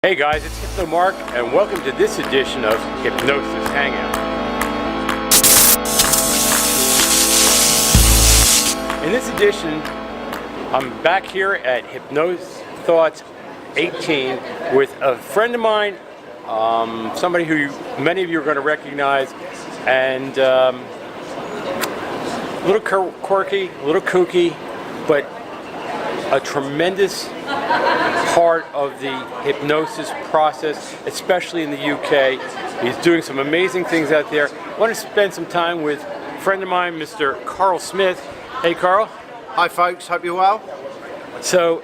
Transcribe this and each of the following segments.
Hey guys, it's HypnoMarc and welcome to this edition of Hypnosis Hangout. In this edition, I'm back here at Hypnosis Thoughts 18 with a friend of mine, somebody who many of you are going to recognize, and a little quirky, a little kooky, but a tremendous part of the hypnosis process, especially in the UK. He's doing some amazing things out there. I want to spend some time with a friend of mine, Mr. Karl Smith. Hey, Karl. Hi, folks. Hope you're well. So,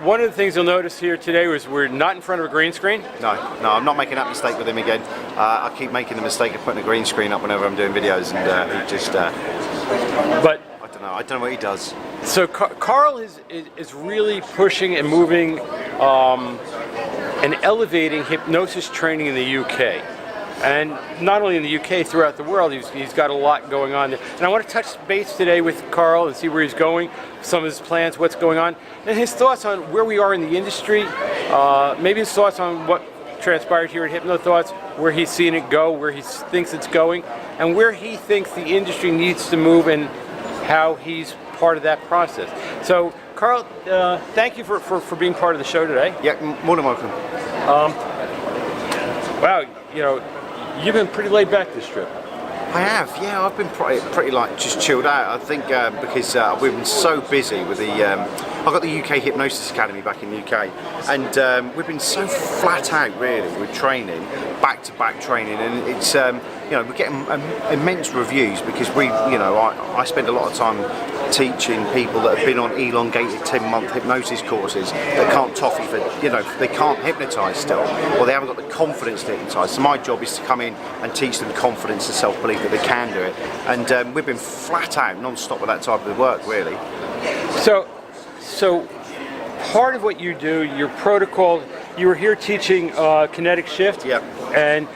one of the things you'll notice here today was we're not in front of a green screen. No, I'm not making that mistake with him again. I keep making the mistake of putting a green screen up whenever I'm doing videos, and he just. But I don't know what he does. So Karl is really pushing and moving and elevating hypnosis training in the UK. And not only in the UK, throughout the world, he's got a lot going on there. And I want to touch base today with Karl and see where he's going, some of his plans, what's going on, and his thoughts on where we are in the industry, maybe his thoughts on what transpired here at Hypno Thoughts, where he's seen it go, where he thinks it's going, and where he thinks the industry needs to move and how he's part of that process. So, Karl, thank you for being part of the show today. Yeah, more than welcome. Wow, you've been pretty laid back this trip. I have, yeah. I've been pretty like just chilled out. I think because we've been so busy with the. I got the UK Hypnosis Academy back in the UK, and we've been so flat out really with training, back-to-back training, and it's we're getting immense reviews because I spend a lot of time teaching people that have been on elongated 10-month hypnosis courses that can't toffee for, they can't hypnotise still, or they haven't got the confidence to hypnotise. So my job is to come in and teach them confidence and self-belief that they can do it. And we've been flat out, non-stop with that type of work, really. So part of what you do, your protocol, you were here teaching Kinetic Shift. Yep. And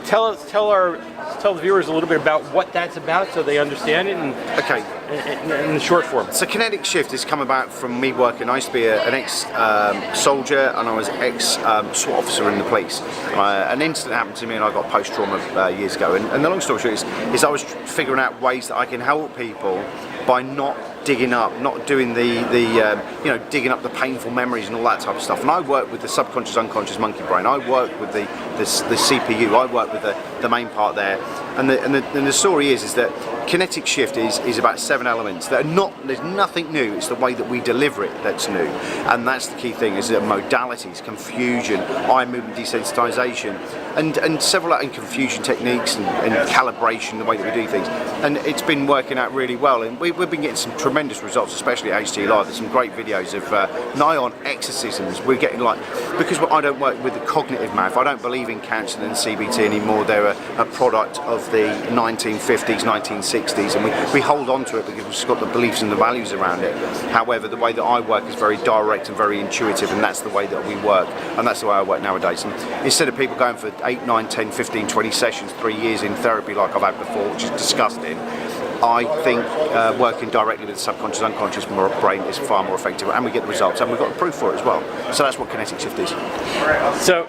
tell the viewers a little bit about what that's about so they understand it in the short form. So Kinetic Shift has come about from me working. I used to be an ex-soldier and I was ex-SWAT officer in the police. An incident happened to me and I got post-trauma years ago. And the long story short is I was figuring out ways that I can help people by not digging up, not doing digging up the painful memories and all that type of stuff. And I work with the subconscious, unconscious monkey brain. I work with the CPU. I work with the main part there. And the story is that Kinetic Shift is about 7 elements that are not. There's nothing new. It's the way that we deliver it that's new, and that's the key thing. Is that modalities, confusion, eye movement desensitization, and several confusion techniques and calibration, the way that we do things. And it's been working out really well. And we've been getting some tremendous results, especially at HT Live. There's some great videos of nigh on exorcisms. We're getting because I don't work with the cognitive math. I don't believe in cancer and CBT anymore. They're a product of the 1950s, 1960s, and we hold on to it because we've just got the beliefs and the values around it. However, the way that I work is very direct and very intuitive, and that's the way that we work, and that's the way I work nowadays. And instead of people going for 8, 9, 10, 15, 20 sessions, 3 years in therapy like I've had before, which is disgusting, I think working directly with the subconscious, unconscious brain is far more effective, and we get the results, and we've got the proof for it as well. So that's what Kinetic Shift is. So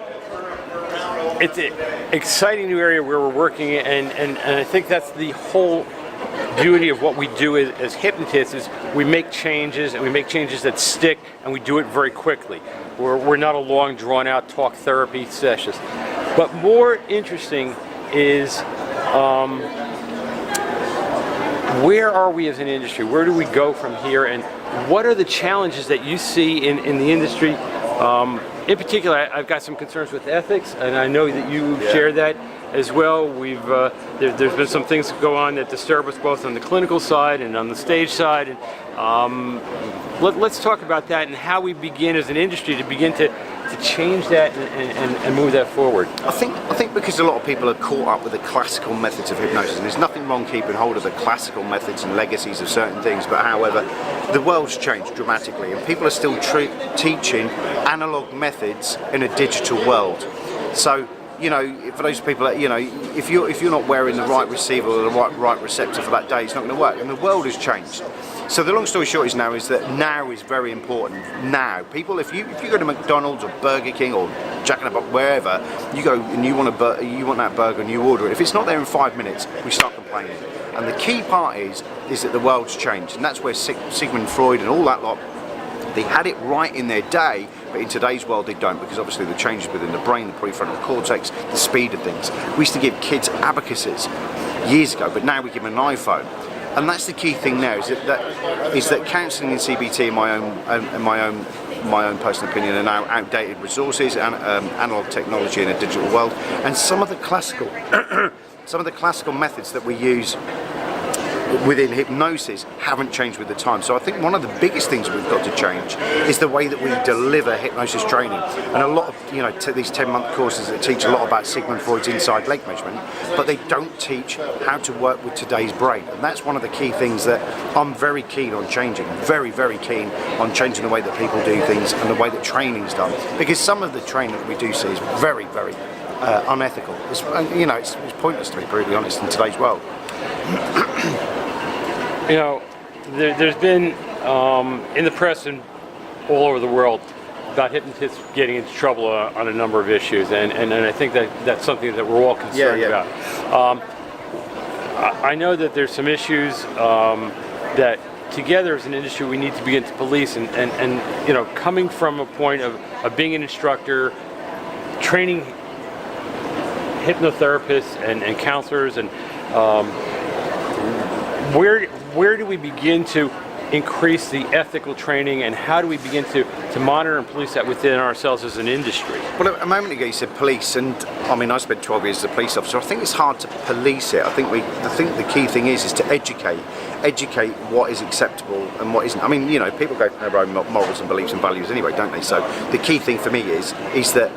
it's an exciting new area where we're working, and I think that's the whole beauty of what we do as hypnotists is we make changes, and we make changes that stick, and we do it very quickly. We're not a long, drawn-out talk therapy sessions. But more interesting is where are we as an industry? Where do we go from here? And what are the challenges that you see in the industry? In particular, I've got some concerns with ethics, and I know that you share that as well. There's been some things that go on that disturb us both on the clinical side and on the stage side. And let's talk about that and how we begin as an industry to begin to change that and move that forward. I think because a lot of people are caught up with the classical methods of hypnosis, and there's nothing wrong keeping hold of the classical methods and legacies of certain things, but however, the world's changed dramatically and people are still teaching analog methods in a digital world. So you know, for those people that, you know, if you're not wearing the right receiver or the right receptor for that day, it's not going to work. And the world has changed. So the long story short is now is very important. Now, people, if you go to McDonald's or Burger King or Jack in the Box, wherever you go and you want that burger and you order it, if it's not there in 5 minutes, we start complaining. And the key part is that the world's changed, and that's where Sigmund Freud and all that lot, they had it right in their day, but in today's world they don't, because obviously the changes within the brain, the prefrontal cortex, the speed of things. We used to give kids abacuses years ago, but now we give them an iPhone. And that's the key thing now, is that counselling and CBT, in my own personal opinion, are now outdated resources and analog technology in a digital world. And some of the classical methods that we use within hypnosis haven't changed with the time. So I think one of the biggest things we've got to change is the way that we deliver hypnosis training. And a lot of, you know, these 10-month courses that teach a lot about Sigmund Freud's inside leg measurement, but they don't teach how to work with today's brain. And that's one of the key things that I'm very keen on changing, very, very keen on changing the way that people do things and the way that training's done. Because some of the training that we do see is very, very unethical. It's pointless, to be brutally honest, in today's world. You know, there's been in the press and all over the world about hypnotists getting into trouble on a number of issues, and I think that's something that we're all concerned about. I know that there's some issues that together as an industry we need to begin to police, and you know, coming from a point of being an instructor, training hypnotherapists and counselors, and where do we begin to increase the ethical training, and how do we begin to monitor and police that within ourselves as an industry? Well, a moment ago you said police, and I mean, I spent 12 years as a police officer. I think it's hard to police it. I think the key thing is to educate what is acceptable and what isn't. I mean, you know, people go for their own morals and beliefs and values anyway, don't they? So the key thing for me is that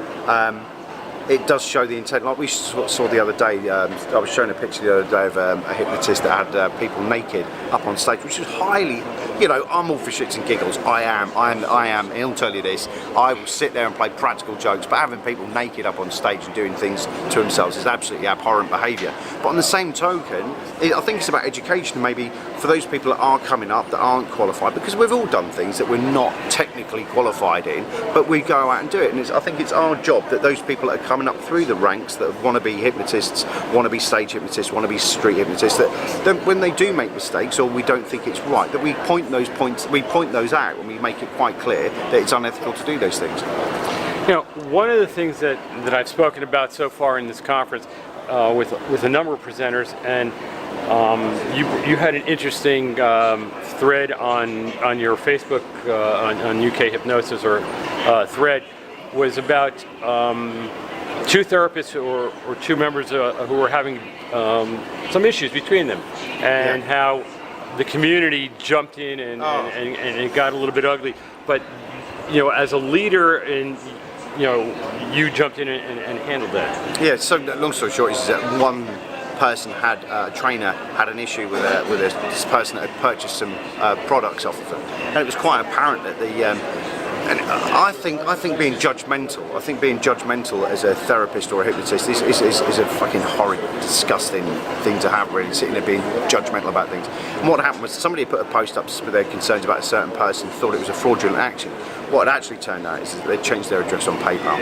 it does show the intent. Like we saw the other day, I was showing a picture the other day of a hypnotist that had people naked up on stage, which is highly, you know, I'm all for shits and giggles. I am. He'll tell you this. I will sit there and play practical jokes, but having people naked up on stage and doing things to themselves is absolutely abhorrent behaviour. But on the same token, I think it's about education, maybe for those people that are coming up that aren't qualified, because we've all done things that we're not technically qualified in, but we go out and do it. And I think it's our job that those people that are coming up through the ranks, that want to be hypnotists, want to be stage hypnotists, want to be street hypnotists, that when they do make mistakes or we don't think it's right, that we point those out and we make it quite clear that it's unethical to do those things. You know, one of the things that I've spoken about so far in this conference with a number of presenters, and you had an interesting thread on your Facebook on UK Hypnosis or thread, was about two therapists or two members who were having some issues between them, and how the community jumped in and it got a little bit ugly. But you know, as a leader, and you know, you jumped in and handled that. Yeah. So long story short is that one person a trainer had an issue with this person that had purchased some products off of them, and it was quite apparent that and I think being judgmental as a therapist or a hypnotist is a fucking horrid, disgusting thing to have, really, sitting there being judgmental about things. And what happened was somebody put a post up with their concerns about a certain person, thought it was a fraudulent action. What had actually turned out is that they'd changed their address on PayPal.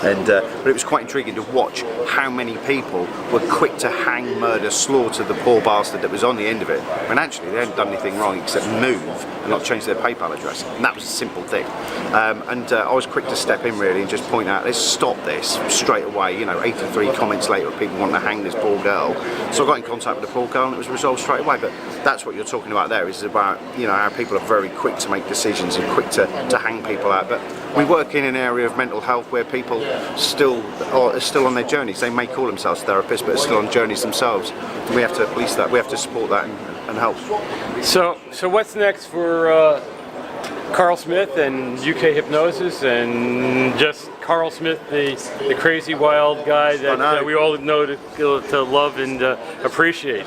And but it was quite intriguing to watch how many people were quick to hang, murder, slaughter the poor bastard that was on the end of it, when actually they hadn't done anything wrong except move and not change their PayPal address. And that was a simple thing. I was quick to step in, really, and just point out, let's stop this straight away. You know, 83 comments later of people wanting to hang this poor girl. So I got in contact with the poor girl and it was resolved straight away. But that's what you're talking about there, is about, you know, how people are very quick to make decisions and quick to hang people out. But we work in an area of mental health where people are still on their journeys. They may call themselves therapists, but are still on journeys themselves. And we have to police that. We have to support that and help. So what's next for Karl Smith and UK Hypnosis, and just Karl Smith, the crazy wild guy that we all know to love and appreciate.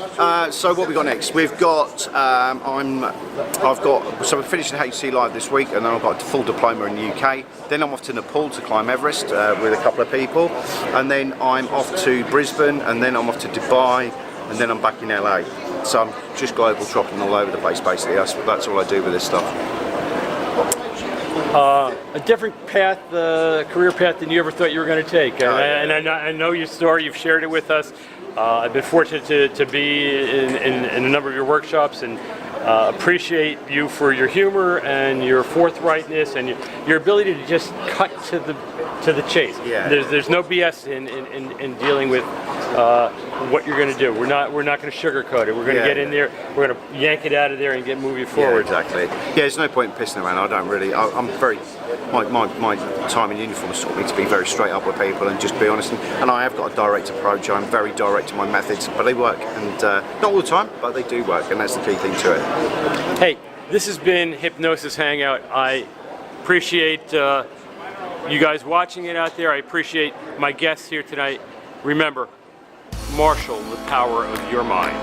So what we got next? We've got so we're finishing HC Live this week, and then I've got a full diploma in the UK. Then I'm off to Nepal to climb Everest with a couple of people, and then I'm off to Brisbane, and then I'm off to Dubai, and then I'm back in LA. So I'm just global tropping all over the place basically. That's all I do with this stuff. A different path, career path than you ever thought you were going to take. And I know your story, you've shared it with us. I've been fortunate to be in a number of your workshops, and appreciate you for your humor and your forthrightness and your ability to just cut to the chase. Yeah. There's no BS in dealing with what you're going to do. We're not going to sugarcoat it. We're going to get in there. We're going to yank it out of there and get moving forward. Yeah, exactly. Yeah, there's no point in pissing around. I don't really. I'm very. My time in uniform has taught me to be very straight up with people and just be honest. And I have got a direct approach. I'm very direct in my methods, but they work. And not all the time, but they do work, and that's the key thing to it. Hey, this has been Hypnosis Hangout. I appreciate you guys watching it out there. I appreciate my guests here tonight. Remember, marshal the power of your mind.